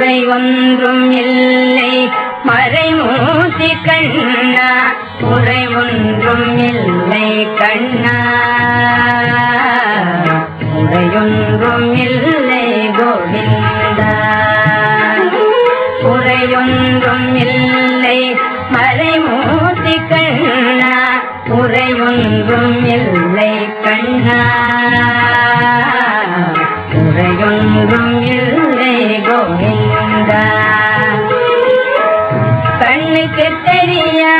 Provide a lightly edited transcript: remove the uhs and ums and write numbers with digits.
குறை ஒன்றும் இல்லை மறைமூர்த்தி கண்ணா, குறை ஒன்றும் இல்லை கண்ணா, குறையொன்றும் இல்லை கோவிந்தா, குறையொன்றும் இல்லை மறைமூர்த்தி கண்ணா, குறையொன்றும் இல்லை கண்ணா, குறையொன்றும் இல்லை கோவிந்தா. கண்ணுக்கு தெரியா